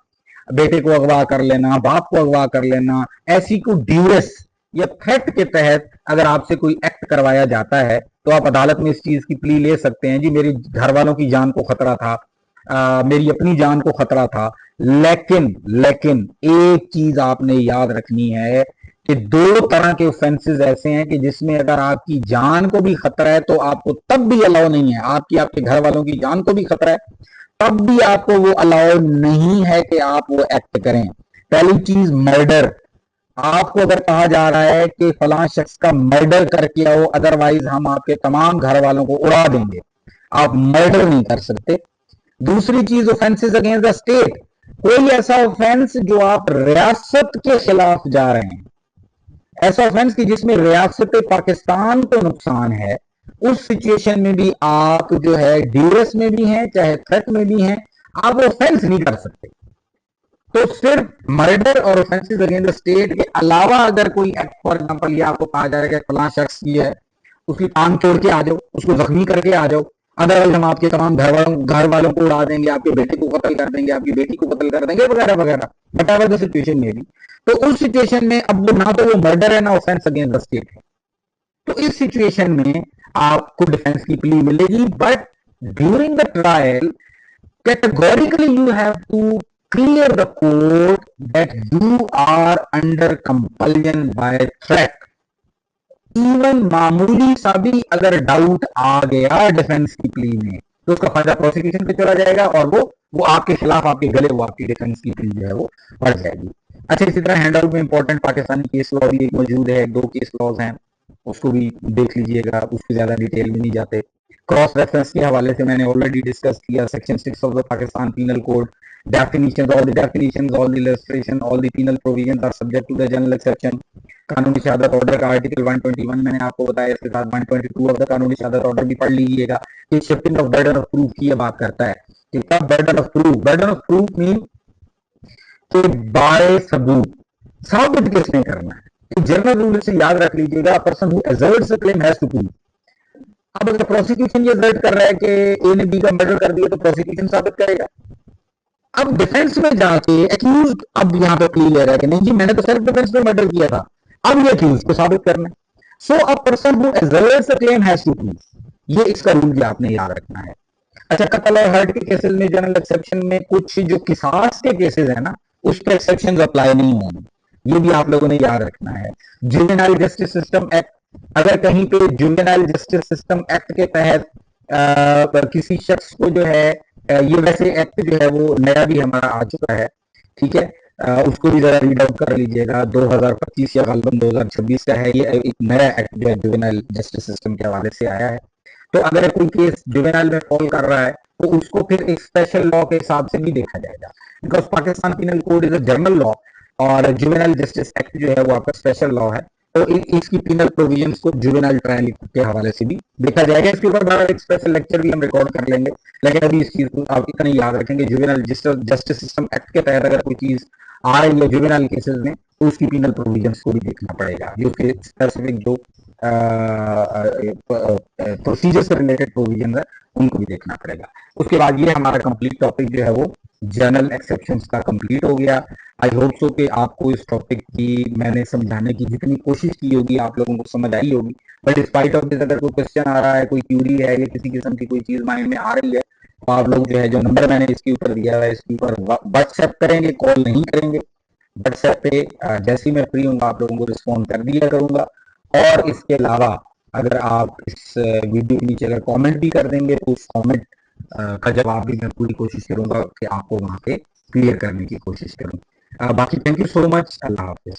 बेटे को अगवा कर लेना, बाप को अगवा कर लेना, ऐसी कोई ड्यूरेस या थ्रेट के तहत अगर आपसे कोई एक्ट करवाया जाता है तो आप अदालत में इस चीज की प्ली ले सकते हैं, जी मेरी घर वालों की जान को खतरा था, मेरी अपनी जान को खतरा था। लेकिन एक चीज आपने याद रखनी है कि दो तरह के ऑफेंसेस ऐसे हैं कि जिसमें अगर आपकी जान को भी खतरा है तो आपको तब भी अलाउ नहीं है, आपके घर वालों की जान को भी खतरा है तब भी आपको वो अलाउ नहीं है कि आप वो एक्ट करें। पहली चीज मर्डर, आपको अगर कहा जा रहा है कि फलां शख्स का मर्डर करके आओ, अदरवाइज हम आपके तमाम घर वालों को उड़ा देंगे, आप मर्डर नहीं कर सकते। दूसरी चीज, ऑफेंसेस अगेंस्ट द स्टेट, कोई ऐसा ऑफेंस जो आप रियासत के खिलाफ जा रहे हैं, ऐसा ऑफेंस कि जिसमें रियासत पाकिस्तान को नुकसान है, उस सिचुएशन में भी आप जो है ड्यूरस में भी हैं, चाहे थ्रेट में भी हैं, आप ऑफेंस नहीं कर सकते। तो सिर्फ मर्डर और ऑफेंसेस अगेंस्ट द स्टेट के अलावा अगर कोई एक्ट, फॉर एग्जांपल ये आपको कहा जा रहा है कि फलां शख्स की है, उसकी टांग तोड़ के आ जाओ, उसको जख्मी करके आ जाओ, अदरवाइज हम आपके तमाम घर वालों को उड़ा देंगे, आपके बेटे को कत्ल कर देंगे, आपकी बेटी को कत्ल कर देंगे, वगैरह वगैरह, वट एवर द सिचुएशन में भी। तो उस सिचुएशन में अब वो ना तो वो मर्डर है ना ऑफेंस अगेंस्ट द स्टेट है, तो इस सिचुएशन में आपको डिफेंस की प्ली मिलेगी। But during the trial categorically you have to clear the court that you are under compulsion by threat। Even मामूली सा भी अगर डाउट आ गया डिफेंस की प्ली में, तो उसका फायदा प्रोसिक्यूशन पे चला जाएगा और वो आपके खिलाफ, आपके गले, वो आपकी डिफेंस की प्ली जो है वो बढ़ जाएगी। अच्छा, इसी तरह हैंडआउट में इंपॉर्टेंट पाकिस्तानी केस लॉ भी एक मौजूद है, 2 केस लॉज हैं, उसको भी देख लीजिएगा, उसकी ज्यादा डिटेल में नहीं जाते। क्रॉस रेफरेंस के हवाले से मैंने ऑलरेडी डिस्कस किया, section 6 of the Pakistan penal code, definitions, all the definitions, all the illustration, all the penal provisions are subject to the general exception। कानूनी शहादत ऑर्डर का आर्टिकल 121 मैंने आपको बताया, इसके साथ 122 ऑफ द कानूनी शहादत ऑर्डर भी पढ़ लीजिएगा। कि shifting of burden of proof की बात करता है कि कब बर्डन ऑफ प्रूफ मीन कि बाय सबूत, साबित किसने करना है। जनरल रूल से याद रख लीजिएगा, person who asserts a claim has to prove। अब अगर प्रोसिक्यूशन ये दर्ज कर रहा है कि ए ने बी का मर्डर कर दिया, तो प्रोसिक्यूशन साबित करेगा। अब डिफेंस में जाके एक्यूज अब यहाँ पे प्ली ले रहा है कि नहीं जी मैंने तो सेल्फ डिफेंस में मर्डर किया था, अब ये एक्यूज को साबित करना है। So a person who asserts a claim has to prove, ये इसका रूल भी आपने याद रखना है। अच्छा, कत्ल और हर्ट के केसेस में जनरल एक्सेप्शन में कुछ जो किसास के केसेस है ना, उस पर एक्सेप्शन अप्लाई नहीं होंगे, ये भी आप लोगों ने याद रखना है। जुवेनाइल जस्टिस सिस्टम एक्ट, अगर कहीं पे जुवेनाइल जस्टिस सिस्टम एक्ट के तहत किसी शख्स को जो है, ये वैसे एक्ट जो है वो नया भी हमारा आ चुका है, ठीक है, उसको भी जरा रीड आउट कर लीजिएगा, 2025 या गलबन 2026 का है, ये एक नया एक्ट जो है जुवेनाइल जस्टिस सिस्टम के हवाले से आया है। तो अगर कोई केस जुवेनाइल में फॉल कर रहा है, तो उसको फिर एक स्पेशल लॉ के हिसाब से भी देखा जाएगा, because Pakistan penal code is a general law और जुवेनाइल जस्टिस एक्ट जो है वो आपका स्पेशल लॉ है। तो इसकी पीनल प्रोविजंस को जुवेनाइल ट्रायल के हवाले से भी देखा जाएगा। इसके ऊपर बार एक स्पेशल लेक्चर भी हम रिकॉर्ड कर लेंगे, लेकिन अभी इस चीज को आप इतना याद रखेंगे, जुवेनाइल जस्टिस सिस्टम एक्ट के तहत अगर कोई चीज आ रही है जुवेनाइल केसेस में, तो उसकी पीनल प्रोविजंस को भी देखना पड़ेगा, जो उसके स्पेसिफिक जो प्रोसीजर से रिलेटेड प्रोविजन है उनको भी देखना पड़ेगा। उसके बाद ये हमारा कंप्लीट टॉपिक जो है वो जनरल एक्सेप्शंस का कंप्लीट हो गया। आई होप सो कि आपको इस टॉपिक की मैंने समझाने की जितनी कोशिश की होगी आप लोगों को समझ आई होगी। बट डिस्पाइट ऑफ दिस अगर कोई क्वेश्चन आ रहा है, कोई क्यूरी है या किसी किस्म की कोई चीज माइंड में आ रही है, तो आप लोग जो है जो नंबर मैंने इसके ऊपर दिया है इसके ऊपर व्हाट्सएप करेंगे, कॉल नहीं करेंगे। व्हाट्सएप पे जैसे ही मैं फ्री हूँ आप लोगों को रिस्पॉन्ड कर दिया करूंगा। और इसके अलावा अगर आप इस वीडियो के नीचे अगर कमेंट भी कर देंगे तो उस कमेंट का जवाब भी मैं पूरी कोशिश करूंगा कि आपको वहां पे क्लियर करने की कोशिश करूं। बाकी thank you so much, Allah Hafiz.